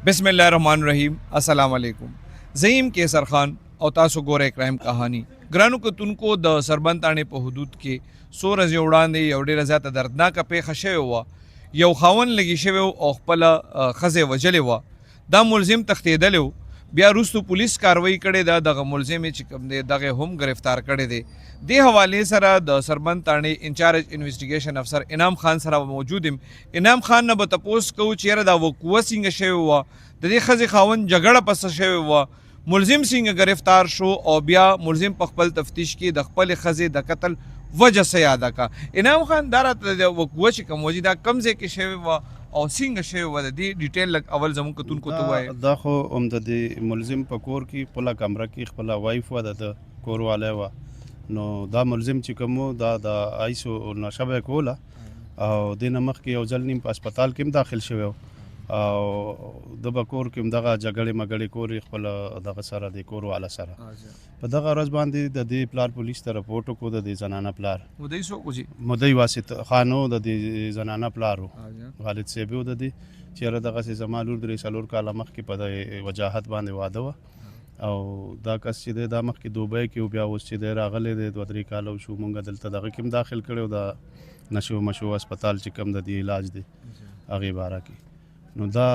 बिस्मिल्लाहिर्रहमानिर्रहीम अस्सलाम वालेकुम। ज़ईम केसर खान और तासो गोरे क्राइम कहानी ग्रानू कतुनको द सरबंद ताणे पे हदूद के 100 रजे वड़ाندې یو ډیره زیاته دردناکه پیښه شوې وه. یو خاوند لګي شوی او خپل ښځې وژلې وه. دا ملزم تښتېدلی و. بیا وروستو پولیس کاروایی کړې ده. دغه ملزم یې چې کوم دی دغه هم گرفتار کړی دی. دې حوالې سره د سربند تاڼې انچارج انویسټیګیشن افسر انعام خان سره موجود یم. انعام خان نه به تپوس کوو چې یاره دا وقوعه څنګه شوې وه، د دې ښځې خاوند جګړه پسه شوې وه، ملزم څنګه گرفتار شو او بیا ملزم په خپل تفتیش کې د خپلې ښځې د قتل وجه څه یاده کا. انعام خان دا راته د وقوعه چې کوم وجې دا کوم ځای کې شوې وه او څنګه شوې وه د دې ډیټیل لږ اول زموږ کتونکو ته ووایه. دا خو د دې ملزم په کور کې خپله کمره کې خپله وایف وه د کور والی وه. نو دا ملزم چې کوم و دا د آیسو نشه به یې کوله او دې نه مخکې یو ځل نیم په هسپتال کې هم داخل شوی و او د به کور کې هم دغه جګړې مګړې کورې خپل دغه سره د کور والا سره په دغه ورځ باندې د دې پلار پولیس ته رپورټ وکړو. د دې زنانه پلار مدعي څوک و چې مدعي واسط خان و د دې زنانه پلار و غالد صاحب و د دې چې یاره دغسې زما لور 3 کاله مخکې په د وجاهت باندې واده وه او دا کس چې دی دا مخکې دوبۍ کې و بیا اوس چې دی راغلی دی 2-3 کاله شو. مونږ دلته دغه کې هم داخل کړی و د نشو مشو هسپتال چې کوم د دې علاج دی هغې باره کې. نو دا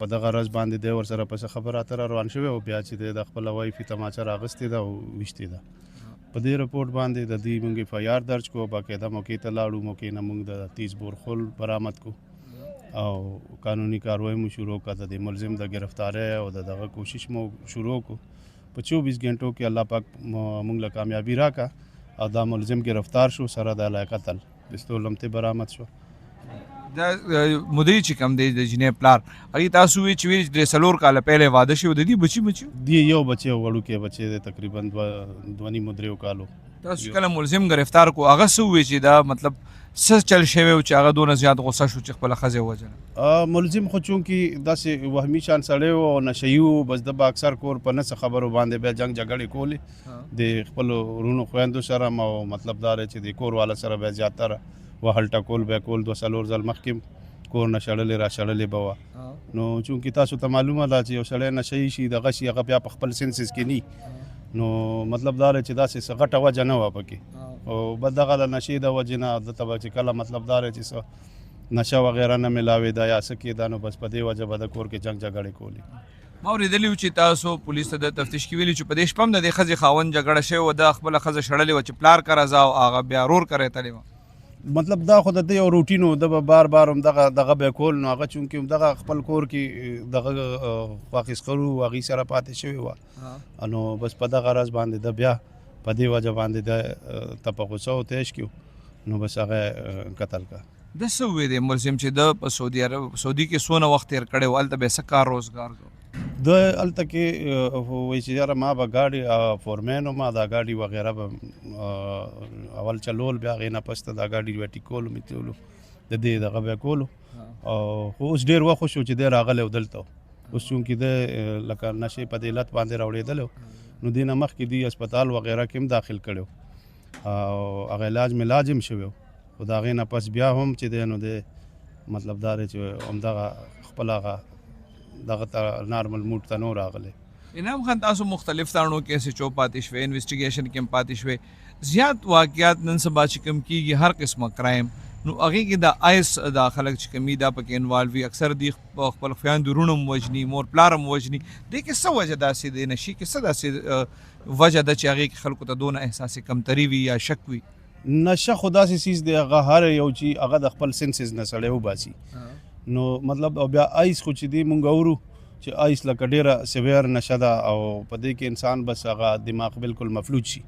په دغه ورځ باندې دی ورسره پسې خبره اتره روان شوی او بیا چې دی د خپله وایفې تماچه راغستې ده او ویشتې ده. په دې رپورټ باندې د دې مونږ اف آی آر درج کړو. باقاعده موقع ته لاړو. موقع نه مونږ د 30 بور خل برآمد کړو او قانوني کاروایی مو شروع کړه. د دې ملزم د گرفتاری او د دغه کوشش مو شروع کړو. په 24 غنټو کې الله پاک مونږ له کامیابي راکړه او دا ملزم گرفتار شو سره د علیه قتل پستول هم ته برآمد شو. دا مدعي چې کوم دی د جنې پلار هغې تاسو وی چې ویل 3 کاله پهلې واده شوی د دې بچي دی یو بچی وړوکی بچی دی تقریبا 2.5-3 کالو. تاسو کله ملزم گرفتار کو هغه څه ووی چې دا مطلب څه چل شوی و چې هغه دونه زیات غوسه شو چې خپله ښځې ووژله؟ ملزم خو چونکې داسې وهمي شان سړی و او نشهي و. بس د به اکثر کور په نه څه خبرو باندې بیا جنګ جګړې کولې د خپلو ورونو خویندو سره او مطلب دا دی چې د کور والا سره بیا زیاتره وهل ټکول بیا کول 2-3 ځل مخکې کور نه شړلې را شړلې به وه. نو چونکې تاسو ته معلومه ده چې یو سړی نشهي شي دغه شي هغه بیا په خپل سینسز کې نی. نو مطلب دا دی چې داسې څه غټه وجه نه وه پکې او بس دغه د نشې د وجې نه دته به چې کله مطلب دا دی چې څه نشه وغیره نه میلاوېده یا څه کېده نو بس په دې وجه به د کور کې جنګ جګړې کولې. ما اورېدلي و چې تاسو پولیس ته د تفتیش کې ویلي چې په دې شپه هم د دې ښځې خاوند جګړه شوې وه. د خپله ښځه شړلې وه چې پلار کره ځه او هغه بیا رور کره یې تلې وه. مطلب دا خو د دې یو روټین و. د به بار بار هم دغه به کول. نو هغه چونکې دغه خپل کور کې دغه واخیستلو هغې سره پاتې شوې وه نو بس په دغه ورځ باندې د بیا په دې وجه باندې د ته په غوسه و تیش کړو نو بس هغه قتل کړه. د څه ووی دی ملزم چې د په سعودي کې څونه وخت تېر کړی و هلته به یې څه کار روزګار کوو؟ د هلته کې وایي چې یاره ما به ګاډي فورمین و ما دا ګاډي وغیره به اول چلول بیا هغې نه پس ته دا ګاډي به ټیکولو میتولو د دې دغه به یې کولو خو اوس ډېر وخت شو چې دی راغلی و دلته. اوس چونکې دی لکه نشې په دې علت باندې راوړېدلی نو دې نه مخکې دی هسپتال وغیره کې هم داخل کړی او هغه علاج ملاج هم شوی و خو د هغې نه پس بیا هم چې دی نو دی مطلب دا دی چې همدغه خپل هغه دغه ته نارمل موډ ته نو راغلی. انعام خان تاسو مختلف تاڼو کې SHO پاتې شوی انویسټیګیشن کې هم پاتې شوی. زیات واقعات نن سبا چې کوم کېږي هر قسمه کرایم نو هغې کې د آیس دا خلک چې کوم دا پکې انوالو وي اکثر دی خپل خویندو وروڼه هم وژني مور پلار هم وژني. دې کې څه وجه داسې دی نشي کې څه داسې وجه ده چې هغې کې خلکو ته دونه احساسې کمتري وي یا شک وي؟ نشه خو داسې څیز دی هغه هر یو چې هغه د خپل سینسز نه سړی وباسي. نو مطلب او بیا آیس خو چې دی مونږ اورو چې آیس لکه ډېره سویر نشه ده او په دې کې انسان بس هغه دماغ بالکل مفلوج شي.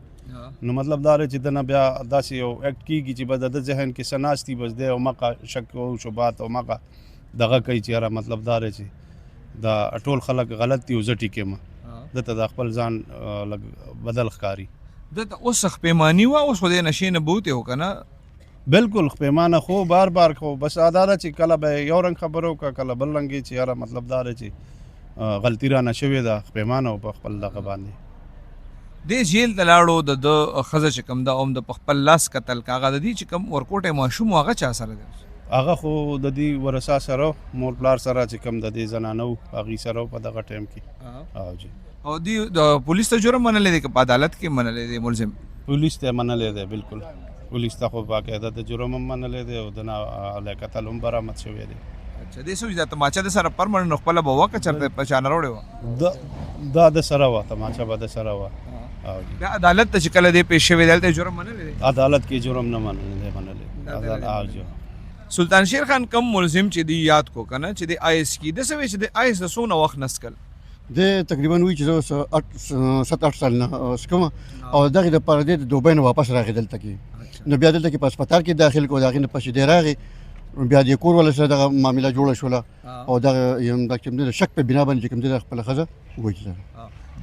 نو مطلب دا دی چې دنه بیا داسې یو اکټ کېږي چې بس د ذهن کې څه ناستي بس دی او مقه شک او شبهات او مقه دغه کوي چې یاره مطلب دا دی چې دا ټول خلک غلط دي او زه ټیک یم دته د خپل ځان لږ بدل ښکاري. دته اوس خپېماني وه اوس خو دې نشې نه بوتې و که نه؟ بالکل خپېمانه خو بار بار خو بس دا ده چې کله به یو رنګ خبرو وکړه کله بل رنګ چې یاره مطلب دا دی چې غلطي رانه شوې ده خپېمانه و په خپل دغه باندې. دې جیل ته لاړو د ښځه چې کوم ده هم د په خپل لاس قتل که هغه د دې چې کوم ورکوټی ماشوم و هغه چا سره دی؟ هغه خو د دې ورثه سره مور پلار سره چې کوم د دې زنانه وو هغې سره په دغه ټایم کې او جی او دی د پولیس ته جرم منلی دی که په عدالت کې منلی دی ملزم پولیس ته منلی دی بالکل پولیس ته خو باقاعده د جرم هم منلی دی او د نه علیه قتل هم برآمد شوی دی اچھا دې سوچ دا تماچا د سره پرمنټ نو خپله به وه که چېرته پهچانه راوړې وه دا د سره وه تماچه به د سره وه او جی بیا عدالت ته چې کله دی پیش شوی دی هلته جرم منلی دی عدالت کې جرم نه منلی او جی سلطان شیر خان کم ملزم چې دی یاد کو کنه چې دی آیس کی د سوي چې دی آیس د سونه وخت نسکل د تقریبا وی چې 7-8 سال نه سکم او دغه د پر د دوبۍ نه واپس راغی دلته کې نو بیا دلته کې په هسپتال کې داخل کو دغه نه پښې دی راغی بیا د کور ول سره دغه معاملې جوړه شوله او دغه یم د کوم د شک په بنا باندې کوم د خپل خزه وایي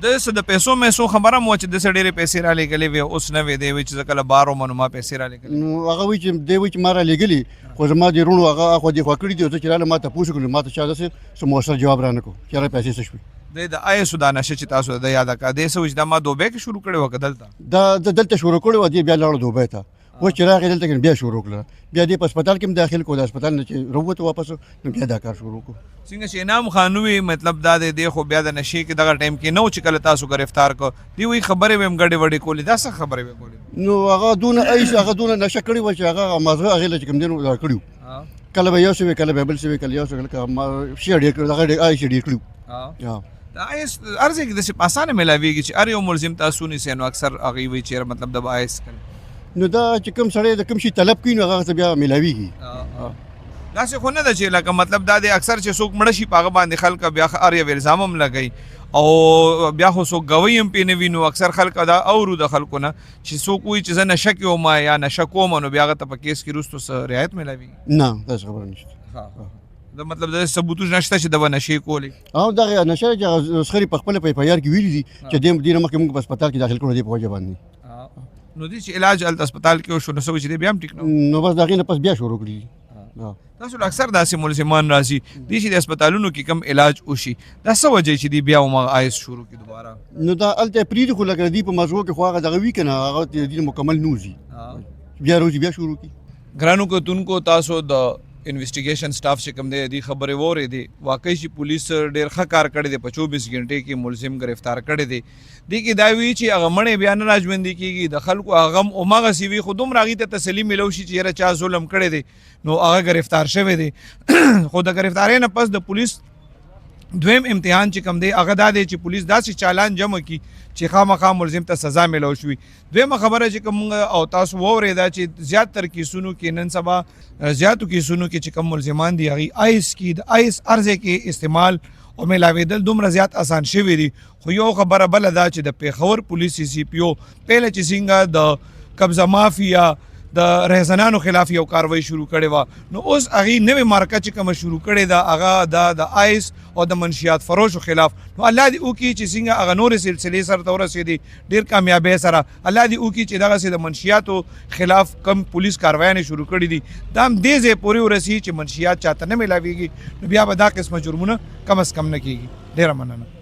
د څه د پیسو مېسو خبره مو چې د څه ډېرې پیسې را لېږلې وې اوس نه وې دی وی چې کله بارو منو ما پیسې را لېږلې نو هغه وی چې دی وی چې ما را لېږلي خو زما د رونو هغه خو دی خو کړی دی چې رااله ما ته پوښتنه کړې ما ته چا داسې سم موثر جواب را نه کو چې را پیسې څه شوې د آیس د نشه چې تاسو د یاد کا د سوچ د ما دوبه کې شروع کړي وکړل دا دلته شروع کړو دی بیا لاړو دوبۍ ته و چې راغی دلته کې بیا شروع کړه بیا دې په هسپتال کې داخل کو د هسپتال نه چې وروته واپس نو بیا دا کار شروع کو څنګه چې انعام خانوي مطلب دا دی خو بیا د نشي کې دغه ټایم کې نو چې کله تاسو گرفتار کو دی وی خبره ويم غړې وړې کولې دا څه خبره وي کولې نو هغه دون ایش هغه دون نشه کړی و چې هغه مازغه هغه لږ کوم دینو کړیو کله به یو څه کله به بل څه کله یو څه کله ما شي ډیر کړو هغه ایش ډیر کړیو یا دا ایس ارزه کې د څه پاسانه ملاويږي چې ار یو ملزم تاسو نه سينو اکثر هغه وی چې مطلب د ایس کړي نو دا چې کوم سړی د کوم شي طلب کوي نو هغه بیا ملاويږي دا څه خو نه ده چې لکه مطلب دا دی اکثر چې څوک مړ شي پاغه باندې خلک بیا ار یو الزام هم لګي او بیا خو څوک غوي هم پینې وینو اکثر خلک دا اورو د خلکو نه چې څوک وي چې زنه شک یو ما یا نشه کوم نو بیا غته په کیس کې رستو سره رعایت ملاوي نه دا خبره نشته دا مطلب د ثبوت نشته چې د نشي کولی او دا نشه چې خري په خپل په یار کې ویلي دي چې د دې مخکې موږ په هسپتال کې داخل کړو دی په وجه باندې نو دي چې علاج ال هسپتال کې شو نو سوي چې بیا هم ټیک نو بس دغه نه پس بیا شروع کړی تاسو اکثر داسې ملزمان راځي دي چې د هسپتالونو کې کم علاج وشي دا څه وجه چې دی بیا ما آیس شروع کی دوباره نو دا الته پریږدي خو لکه دی په موضوع کې خو هغه دغه وی کنه هغه د مکمل نوزي بیا روزي بیا شروع کی ګرانو کوتونکو تاسو د انویسټیګیشن سټاف چې کوم دی خبره وره دی واقعي چې پولیس ډېر ښه کار کړی دی په 24 غنټې کې ملزم گرفتار کړی دی دی کې دا وی چې هغه مړې بیان راځوندي کیږي د خلکو هغه اومغه سی وی خودم راغی ته تسلی ملو شي چې را چا ظلم کړی دی نو هغه گرفتار شوی دی خو د گرفتارۍ نه پس د پولیس دویم امتحان چې کوم دی هغه دا دی چې پولیس داسې چالان جمع کی چې خامخا ملزم ته سزا ملو شوي دویمه خبره چې کوم او تاسو واورئ دا چې زیات تر کیسونو کې نن سبا زیاتو کیسونو کې چې کوم ملزمان دي هغه آیس کې د آیس ارزه کې استعمال او ملاویدل دومره زیات آسان شوی دي خو یو خبره بل دا چې د پیښور پولیس سی پی او پهله چې څنګه د قبضه مافیا د رهزنانو خلاف یو کاروایی شروع کړي و نو اوس هغه نوې مارکه چې کوم شروع کړي دا هغه د آیس او د منشیات فروشو خلاف نو الله دې وکړي چې څنګه هغه نورې سلسلې سره ته ورسېدي ډېر کامیابۍ سره الله دې وکړي چې دغسې د منشیاتو خلاف کم پولیس کاروایانې شروع کړي دي دا هم دې ځای پورې ورسي چې منشیات چاته نه میلاویږي نو بیا به دا قسمه جرمونه کم از کم نه کیږي ډېره مننه